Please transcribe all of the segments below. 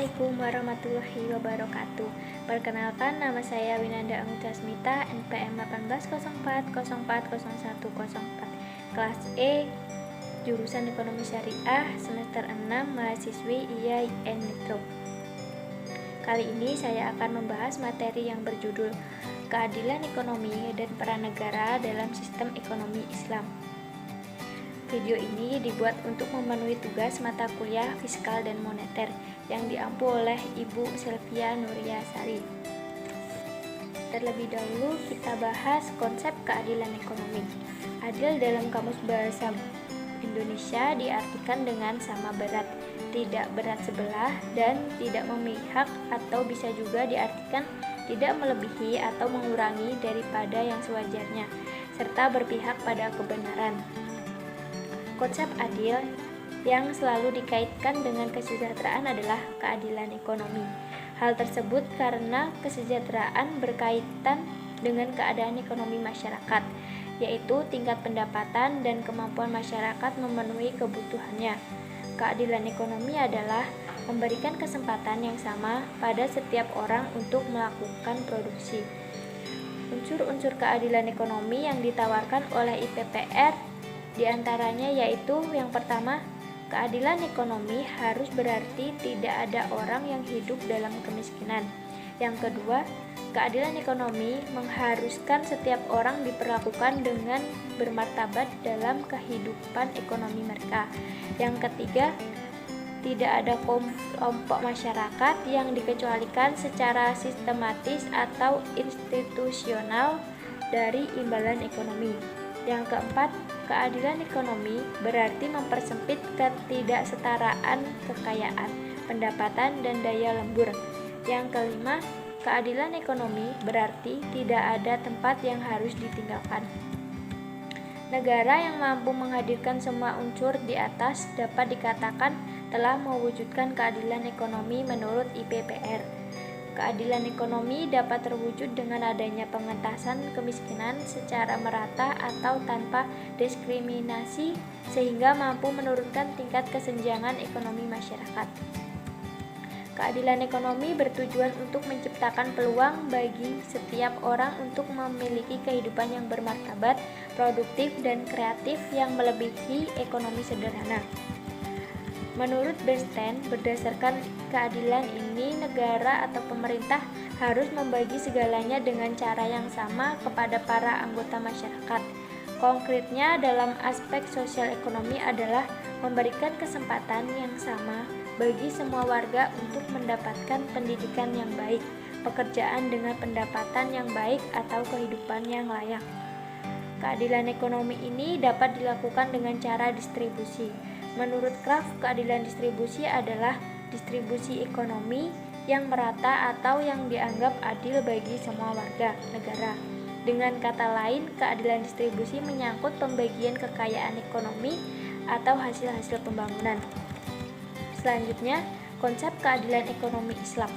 Assalamualaikum warahmatullahi wabarakatuh. Perkenalkan, nama saya Winanda Anggota Smita, NPM 1804040104, kelas E, jurusan Ekonomi Syariah, semester 6, mahasiswi IAIN Metro. Kali ini saya akan membahas materi yang berjudul Keadilan Ekonomi dan Peran Negara dalam Sistem Ekonomi Islam. Video ini dibuat untuk memenuhi tugas mata kuliah Fiskal dan Moneter yang diampu oleh Ibu Sylvia Nuryasari. Terlebih dahulu kita bahas konsep keadilan ekonomi. Adil dalam Kamus Bahasa Indonesia diartikan dengan sama berat, tidak berat sebelah, dan tidak memihak, atau bisa juga diartikan tidak melebihi atau mengurangi daripada yang sewajarnya, serta berpihak pada kebenaran. Konsep adil yang selalu dikaitkan dengan kesejahteraan adalah keadilan ekonomi. Hal tersebut karena kesejahteraan berkaitan dengan keadaan ekonomi masyarakat, yaitu tingkat pendapatan dan kemampuan masyarakat memenuhi kebutuhannya. Keadilan ekonomi adalah memberikan kesempatan yang sama pada setiap orang untuk melakukan produksi. Unsur-unsur keadilan ekonomi yang ditawarkan oleh IPPR di antaranya yaitu yang pertama, keadilan ekonomi harus berarti tidak ada orang yang hidup dalam kemiskinan. Yang kedua, keadilan ekonomi mengharuskan setiap orang diperlakukan dengan bermartabat dalam kehidupan ekonomi mereka. Yang ketiga, tidak ada kelompok masyarakat yang dikecualikan secara sistematis atau institusional dari imbalan ekonomi. Yang keempat, keadilan ekonomi berarti mempersempit ketidaksetaraan kekayaan, pendapatan, dan daya lembur. Yang kelima, keadilan ekonomi berarti tidak ada tempat yang harus ditinggalkan. Negara yang mampu menghadirkan semua unsur di atas dapat dikatakan telah mewujudkan keadilan ekonomi menurut IPPR. Keadilan ekonomi dapat terwujud dengan adanya pengentasan kemiskinan secara merata atau tanpa diskriminasi sehingga mampu menurunkan tingkat kesenjangan ekonomi masyarakat. Keadilan ekonomi bertujuan untuk menciptakan peluang bagi setiap orang untuk memiliki kehidupan yang bermartabat, produktif, dan kreatif yang melebihi ekonomi sederhana. Menurut Bernstein, berdasarkan keadilan ini, negara atau pemerintah harus membagi segalanya dengan cara yang sama kepada para anggota masyarakat. Konkretnya dalam aspek sosial ekonomi adalah memberikan kesempatan yang sama bagi semua warga untuk mendapatkan pendidikan yang baik, pekerjaan dengan pendapatan yang baik, atau kehidupan yang layak. Keadilan ekonomi ini dapat dilakukan dengan cara distribusi. Menurut Kraft, keadilan distribusi adalah distribusi ekonomi yang merata atau yang dianggap adil bagi semua warga negara. Dengan kata lain, keadilan distribusi menyangkut pembagian kekayaan ekonomi atau hasil-hasil pembangunan. Selanjutnya, konsep keadilan ekonomi Islam.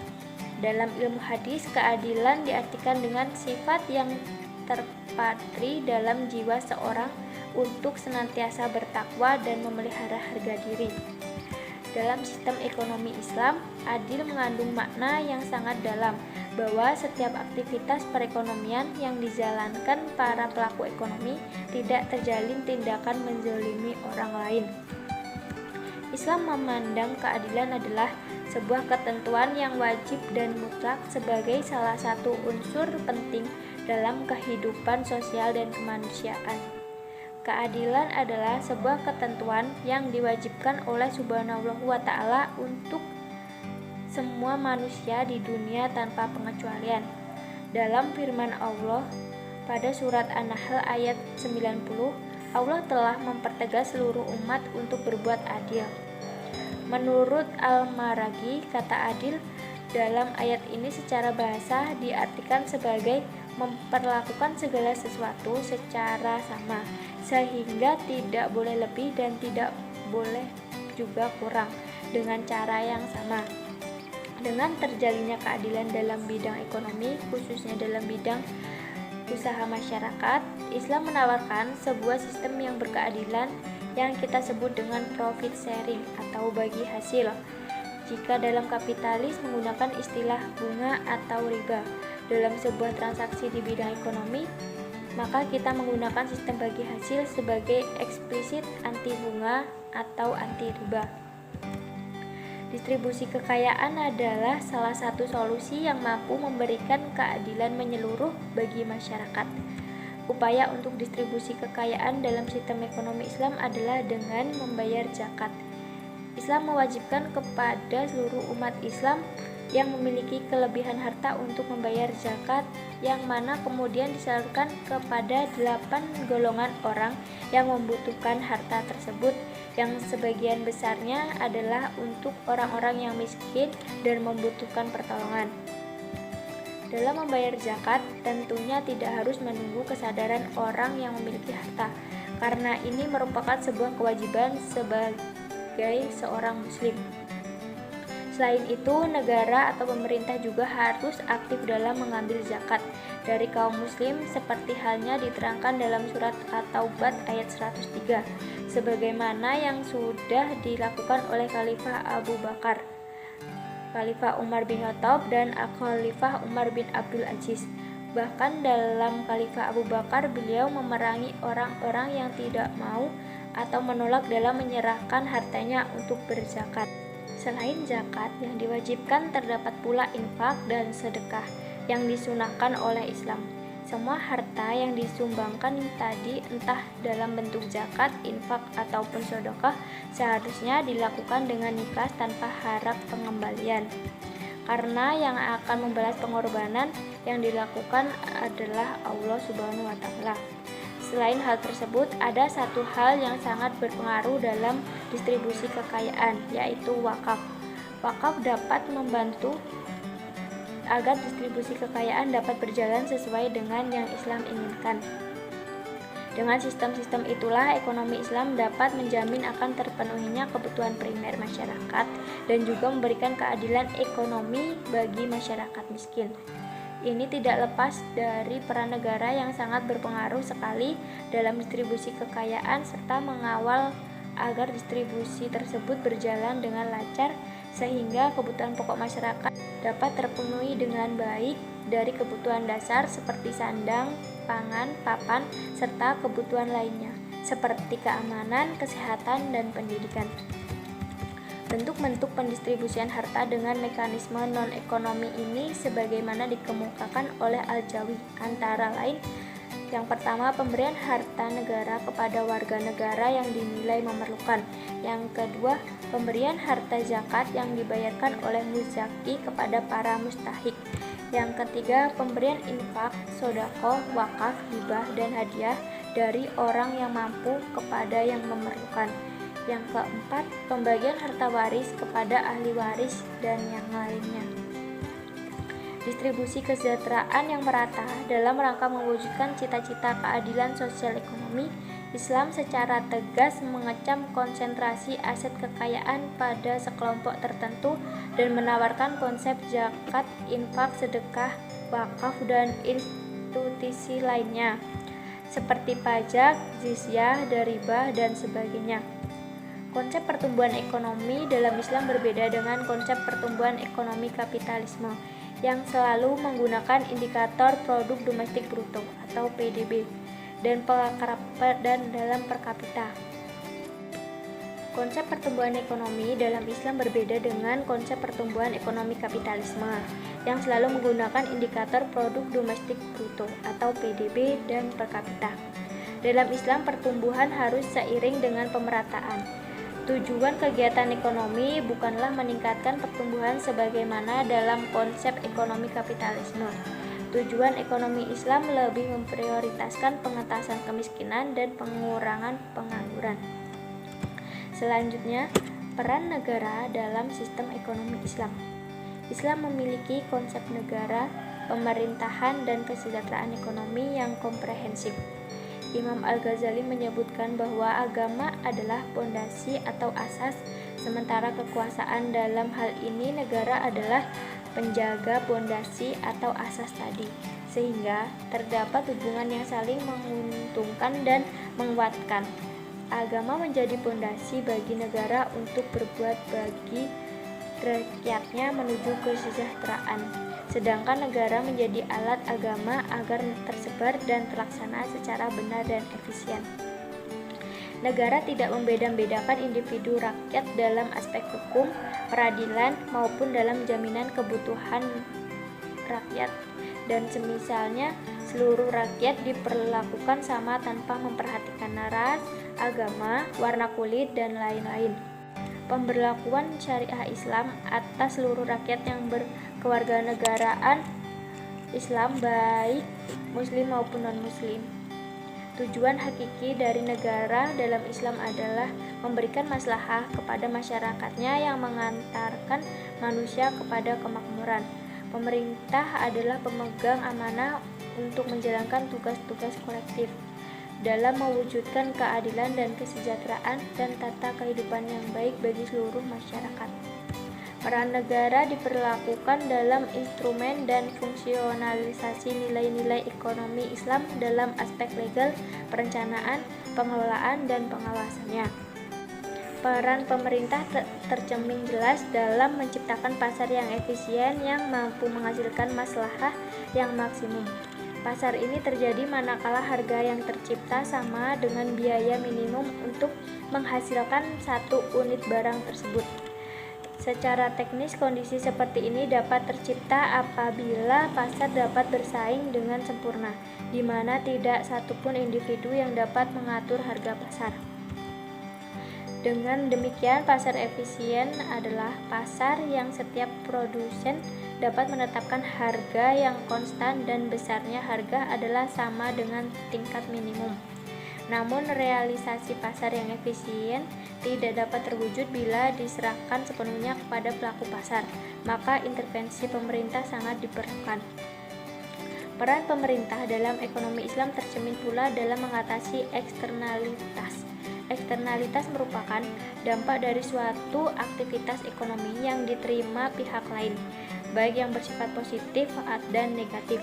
Dalam ilmu hadis, keadilan diartikan dengan sifat yang terpatri dalam jiwa seorang untuk senantiasa bertakwa dan memelihara harga diri. Dalam sistem ekonomi Islam, adil mengandung makna yang sangat dalam bahwa setiap aktivitas perekonomian yang dijalankan para pelaku ekonomi tidak terjalin tindakan menzalimi orang lain. Islam memandang keadilan adalah sebuah ketentuan yang wajib dan mutlak sebagai salah satu unsur penting dalam kehidupan sosial dan kemanusiaan. Keadilan adalah sebuah ketentuan yang diwajibkan oleh Subhanahu wa Ta'ala untuk semua manusia di dunia tanpa pengecualian. Dalam firman Allah pada surat An-Nahl ayat 90, Allah telah mempertegas seluruh umat untuk berbuat adil. Menurut Al-Maraghi, kata adil dalam ayat ini secara bahasa diartikan sebagai memperlakukan segala sesuatu secara sama, sehingga tidak boleh lebih dan tidak boleh juga kurang dengan cara yang sama. Dengan terjalinnya keadilan dalam bidang ekonomi, khususnya dalam bidang usaha masyarakat, Islam menawarkan sebuah sistem yang berkeadilan yang kita sebut dengan profit sharing atau bagi hasil. Jika dalam kapitalis menggunakan istilah bunga atau riba dalam sebuah transaksi di bidang ekonomi, maka kita menggunakan sistem bagi hasil sebagai eksplisit anti bunga atau anti riba. Distribusi kekayaan adalah salah satu solusi yang mampu memberikan keadilan menyeluruh bagi masyarakat. Upaya untuk distribusi kekayaan dalam sistem ekonomi Islam adalah dengan membayar zakat. Islam mewajibkan kepada seluruh umat Islam yang memiliki kelebihan harta untuk membayar zakat, yang mana kemudian disalurkan kepada 8 golongan orang yang membutuhkan harta tersebut, yang sebagian besarnya adalah untuk orang-orang yang miskin dan membutuhkan pertolongan. Dalam membayar zakat, tentunya tidak harus menunggu kesadaran orang yang memiliki harta, karena ini merupakan sebuah kewajiban sebagai seorang muslim. Selain itu, negara atau pemerintah juga harus aktif dalam mengambil zakat dari kaum muslim seperti halnya diterangkan dalam surat At-Taubah ayat 103, sebagaimana yang sudah dilakukan oleh Khalifah Abu Bakar, Khalifah Umar bin Khattab, dan Khalifah Umar bin Abdul Aziz. Bahkan dalam Khalifah Abu Bakar, beliau memerangi orang-orang yang tidak mau atau menolak dalam menyerahkan hartanya untuk berzakat. Selain zakat yang diwajibkan, terdapat pula infak dan sedekah yang disunahkan oleh Islam. Semua harta yang disumbangkan tadi, entah dalam bentuk zakat, infak, ataupun sedekah, seharusnya dilakukan dengan ikhlas tanpa harap pengembalian. Karena yang akan membalas pengorbanan yang dilakukan adalah Allah Subhanahu wa Ta'ala. Selain hal tersebut, ada satu hal yang sangat berpengaruh dalam distribusi kekayaan, yaitu wakaf. Wakaf dapat membantu agar distribusi kekayaan dapat berjalan sesuai dengan yang Islam inginkan. Dengan sistem-sistem itulah ekonomi Islam dapat menjamin akan terpenuhinya kebutuhan primer masyarakat dan juga memberikan keadilan ekonomi bagi masyarakat miskin. Ini tidak lepas dari peran negara yang sangat berpengaruh sekali dalam distribusi kekayaan serta mengawal agar distribusi tersebut berjalan dengan lancar sehingga kebutuhan pokok masyarakat dapat terpenuhi dengan baik, dari kebutuhan dasar seperti sandang, pangan, papan, serta kebutuhan lainnya seperti keamanan, kesehatan, dan pendidikan. Bentuk-bentuk pendistribusian harta dengan mekanisme non-ekonomi ini sebagaimana dikemukakan oleh Al-Jawi, antara lain: yang pertama, pemberian harta negara kepada warga negara yang dinilai memerlukan. Yang kedua, pemberian harta zakat yang dibayarkan oleh muzaki kepada para mustahik. Yang ketiga, pemberian infak, sedekah, wakaf, hibah, dan hadiah dari orang yang mampu kepada yang memerlukan. Yang keempat, pembagian harta waris kepada ahli waris dan yang lainnya. Distribusi kesejahteraan yang merata dalam rangka mewujudkan cita-cita keadilan sosial ekonomi, Islam secara tegas mengecam konsentrasi aset kekayaan pada sekelompok tertentu dan menawarkan konsep zakat, infak, sedekah, wakaf, dan institusi lainnya seperti pajak, jizyah, riba, dan sebagainya. Konsep pertumbuhan ekonomi dalam Islam berbeda dengan konsep pertumbuhan ekonomi kapitalisme yang selalu menggunakan indikator produk domestik bruto atau PDB dan dalam per kapita. Konsep pertumbuhan ekonomi dalam Islam berbeda dengan konsep pertumbuhan ekonomi kapitalisme yang selalu menggunakan indikator produk domestik bruto atau PDB dan per kapita. Dalam Islam, pertumbuhan harus seiring dengan pemerataan. Tujuan kegiatan ekonomi bukanlah meningkatkan pertumbuhan sebagaimana dalam konsep ekonomi kapitalisme. Tujuan ekonomi Islam lebih memprioritaskan pengentasan kemiskinan dan pengurangan pengangguran. Selanjutnya, peran negara dalam sistem ekonomi Islam. Islam memiliki konsep negara, pemerintahan, dan kesejahteraan ekonomi yang komprehensif. Imam Al-Ghazali menyebutkan bahwa agama adalah pondasi atau asas, sementara kekuasaan dalam hal ini negara adalah penjaga pondasi atau asas tadi, sehingga terdapat hubungan yang saling menguntungkan dan menguatkan. Agama menjadi pondasi bagi negara untuk berbuat rakyatnya menuju kesejahteraan, sedangkan negara menjadi alat agama agar tersebar dan terlaksana secara benar dan efisien. Negara tidak membeda-bedakan individu rakyat dalam aspek hukum, peradilan, maupun dalam jaminan kebutuhan rakyat, dan semisalnya seluruh rakyat diperlakukan sama tanpa memperhatikan ras, agama, warna kulit, dan lain-lain. Pemberlakuan syariah Islam atas seluruh rakyat yang berkewarganegaraan Islam, baik muslim maupun non-muslim. Tujuan hakiki dari negara dalam Islam adalah memberikan maslahah kepada masyarakatnya yang mengantarkan manusia kepada kemakmuran. Pemerintah adalah pemegang amanah untuk menjalankan tugas-tugas kolektif dalam mewujudkan keadilan dan kesejahteraan dan tata kehidupan yang baik bagi seluruh masyarakat. Peran negara diperlakukan dalam instrumen dan fungsionalisasi nilai-nilai ekonomi Islam dalam aspek legal, perencanaan, pengelolaan, dan pengawasannya. Peran pemerintah tercermin jelas dalam menciptakan pasar yang efisien yang mampu menghasilkan maslahah yang maksimum. Pasar ini terjadi manakala harga yang tercipta sama dengan biaya minimum untuk menghasilkan satu unit barang tersebut. Secara teknis, kondisi seperti ini dapat tercipta apabila pasar dapat bersaing dengan sempurna, di mana tidak satupun individu yang dapat mengatur harga pasar. Dengan demikian, pasar efisien adalah pasar yang setiap produsen dapat menetapkan harga yang konstan dan besarnya harga adalah sama dengan tingkat minimum. Namun, realisasi pasar yang efisien tidak dapat terwujud bila diserahkan sepenuhnya kepada pelaku pasar, maka intervensi pemerintah sangat diperlukan. Peran pemerintah dalam ekonomi Islam tercermin pula dalam mengatasi eksternalitas. Eksternalitas merupakan dampak dari suatu aktivitas ekonomi yang diterima pihak lain, baik yang bersifat positif dan negatif.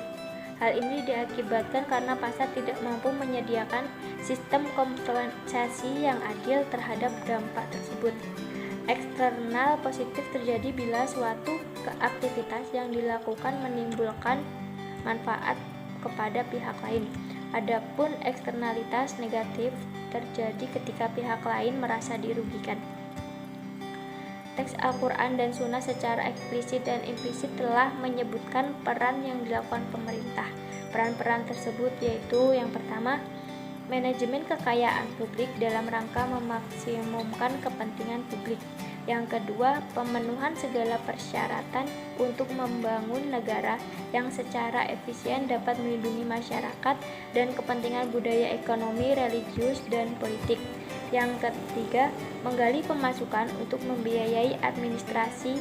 Hal ini diakibatkan karena pasar tidak mampu menyediakan sistem kompensasi yang adil terhadap dampak tersebut. Eksternal positif terjadi bila suatu aktivitas yang dilakukan menimbulkan manfaat kepada pihak lain. Adapun eksternalitas negatif terjadi ketika pihak lain merasa dirugikan. Teks Al-Quran dan Sunnah secara eksplisit dan implisit telah menyebutkan peran yang dilakukan pemerintah. Peran-peran tersebut yaitu yang pertama, manajemen kekayaan publik dalam rangka memaksimumkan kepentingan publik. Yang kedua, pemenuhan segala persyaratan untuk membangun negara yang secara efisien dapat melindungi masyarakat dan kepentingan budaya, ekonomi, religius, dan politik. Yang ketiga, menggali pemasukan untuk membiayai administrasi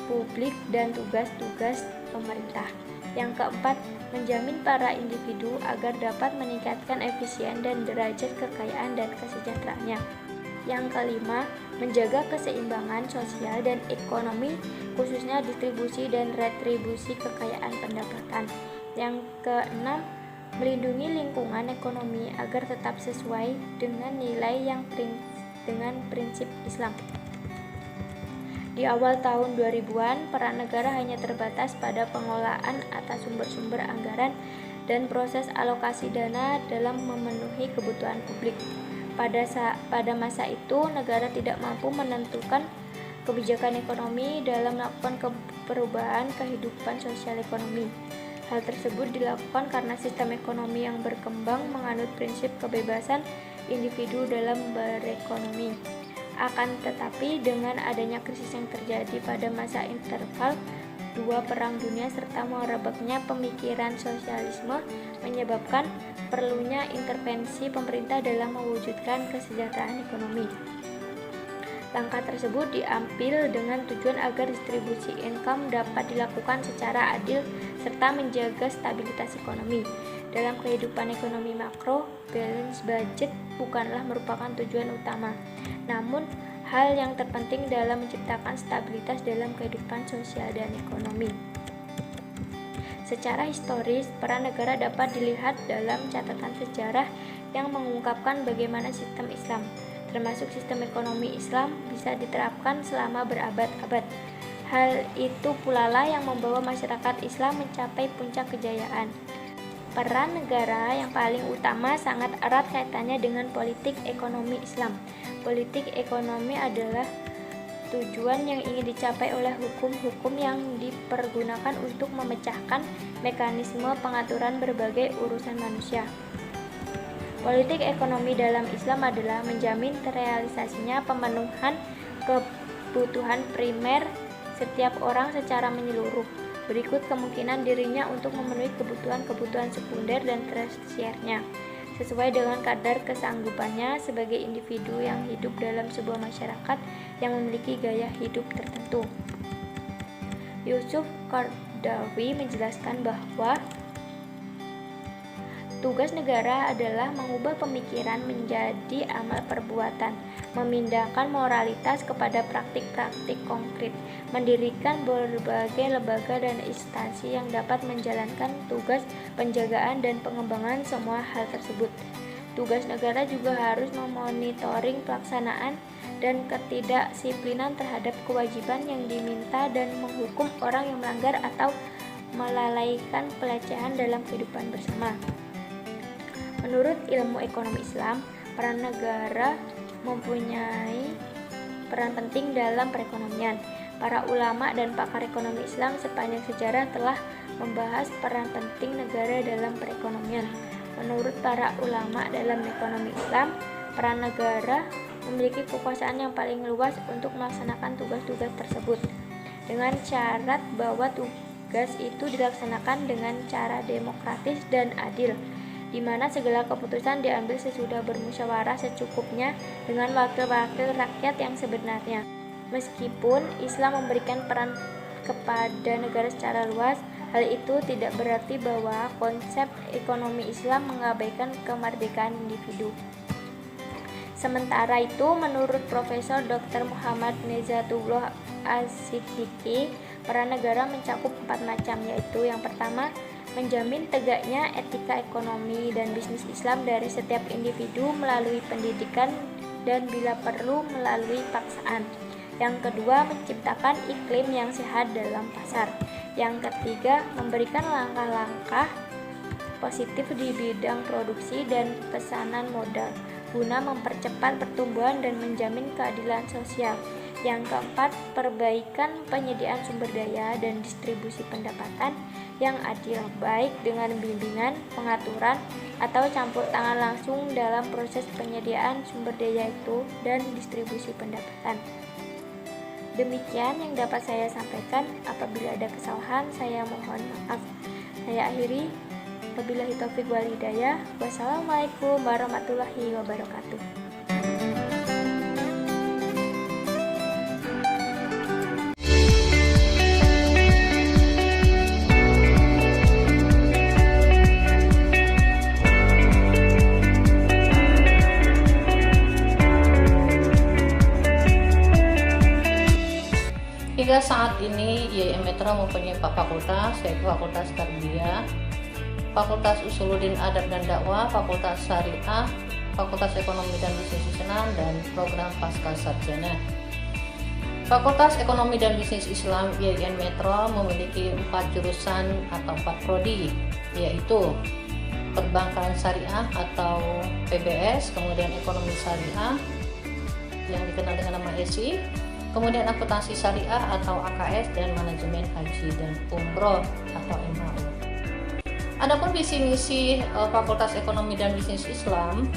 publik dan tugas-tugas pemerintah. Yang keempat, menjamin para individu agar dapat meningkatkan efisien dan derajat kekayaan dan kesejahteraannya. Yang kelima, menjaga keseimbangan sosial dan ekonomi, khususnya distribusi dan retribusi kekayaan pendapatan. Yang keenam, melindungi lingkungan ekonomi agar tetap sesuai dengan nilai yang dengan prinsip Islam. Di awal tahun 2000-an, peran negara hanya terbatas pada pengelolaan atas sumber-sumber anggaran dan proses alokasi dana dalam memenuhi kebutuhan publik. Pada masa itu, negara tidak mampu menentukan kebijakan ekonomi dalam melakukan perubahan kehidupan sosial ekonomi. Hal tersebut dilakukan karena sistem ekonomi yang berkembang menganut prinsip kebebasan individu dalam berekonomi. Akan tetapi, dengan adanya krisis yang terjadi pada masa interval dua perang dunia serta merebaknya pemikiran sosialisme menyebabkan perlunya intervensi pemerintah dalam mewujudkan kesejahteraan ekonomi. Langkah tersebut diambil dengan tujuan agar distribusi income dapat dilakukan secara adil serta menjaga stabilitas ekonomi. Dalam kehidupan ekonomi makro, balance budget bukanlah merupakan tujuan utama, namun hal yang terpenting dalam menciptakan stabilitas dalam kehidupan sosial dan ekonomi. Secara historis, peran negara dapat dilihat dalam catatan sejarah yang mengungkapkan bagaimana sistem Islam termasuk sistem ekonomi Islam, bisa diterapkan selama berabad-abad. Hal itu pula lah yang membawa masyarakat Islam mencapai puncak kejayaan. Peran negara yang paling utama sangat erat kaitannya dengan politik ekonomi Islam. Politik ekonomi adalah tujuan yang ingin dicapai oleh hukum-hukum yang dipergunakan untuk memecahkan mekanisme pengaturan berbagai urusan manusia. Politik ekonomi dalam Islam adalah menjamin terrealisasinya pemenuhan kebutuhan primer setiap orang secara menyeluruh. Berikut kemungkinan dirinya untuk memenuhi kebutuhan-kebutuhan sekunder dan tersiernya, sesuai dengan kadar kesanggupannya sebagai individu yang hidup dalam sebuah masyarakat yang memiliki gaya hidup tertentu. Yusuf Qaradawi menjelaskan bahwa tugas negara adalah mengubah pemikiran menjadi amal perbuatan, memindahkan moralitas kepada praktik-praktik konkret, mendirikan berbagai lembaga dan instansi yang dapat menjalankan tugas penjagaan dan pengembangan semua hal tersebut. Tugas negara juga harus memonitoring pelaksanaan dan ketidaksiplinan terhadap kewajiban yang diminta dan menghukum orang yang melanggar atau melalaikan pelecehan dalam kehidupan bersama. Menurut ilmu ekonomi Islam, peran negara mempunyai peran penting dalam perekonomian. Para ulama dan pakar ekonomi Islam sepanjang sejarah telah membahas peran penting negara dalam perekonomian. Menurut para ulama dalam ekonomi Islam, peran negara memiliki kekuasaan yang paling luas untuk melaksanakan tugas-tugas tersebut, dengan syarat bahwa tugas itu dilaksanakan dengan cara demokratis dan adil, di mana segala keputusan diambil sesudah bermusyawarah secukupnya dengan wakil-wakil rakyat yang sebenarnya. Meskipun Islam memberikan peran kepada negara secara luas, hal itu tidak berarti bahwa konsep ekonomi Islam mengabaikan kemerdekaan individu. Sementara itu, menurut Profesor Dr. Muhammad Nezatullah Az-Siddiqi, peran negara mencakup 4 macam, yaitu yang pertama, menjamin tegaknya etika ekonomi dan bisnis Islam dari setiap individu melalui pendidikan dan bila perlu melalui paksaan. Yang kedua, menciptakan iklim yang sehat dalam pasar. Yang ketiga, memberikan langkah-langkah positif di bidang produksi dan pesanan modal guna mempercepat pertumbuhan dan menjamin keadilan sosial. Yang keempat, perbaikan penyediaan sumber daya dan distribusi pendapatan yang adil, baik dengan bimbingan, pengaturan, atau campur tangan langsung dalam proses penyediaan sumber daya itu dan distribusi pendapatan. Demikian yang dapat saya sampaikan. Apabila ada kesalahan, saya mohon maaf. Saya akhiri. Wabillahi taufiq wal hidayah. Wassalamualaikum warahmatullahi wabarakatuh. Hingga saat ini IAIN Metro mempunyai 4 fakultas, yaitu Fakultas Tarbiyah, Fakultas Usuluddin Adab dan Dakwah, Fakultas Syariah, Fakultas Ekonomi dan Bisnis Islam, dan Program Pascasarjana. Fakultas Ekonomi dan Bisnis Islam IAIN Metro memiliki 4 jurusan atau 4 prodi, yaitu Perbankan Syariah atau PBS, kemudian Ekonomi Syariah yang dikenal dengan nama ESI, kemudian Akuntansi Syariah atau AKS, dan Manajemen Haji dan Umroh atau MHU. Adapun visi misi Fakultas Ekonomi dan Bisnis Islam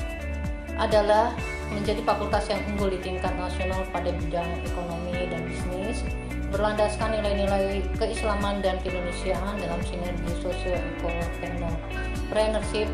adalah menjadi fakultas yang unggul di tingkat nasional pada bidang ekonomi dan bisnis, berlandaskan nilai-nilai keislaman dan keindonesiaan dalam sinergi socio-entrepreneurship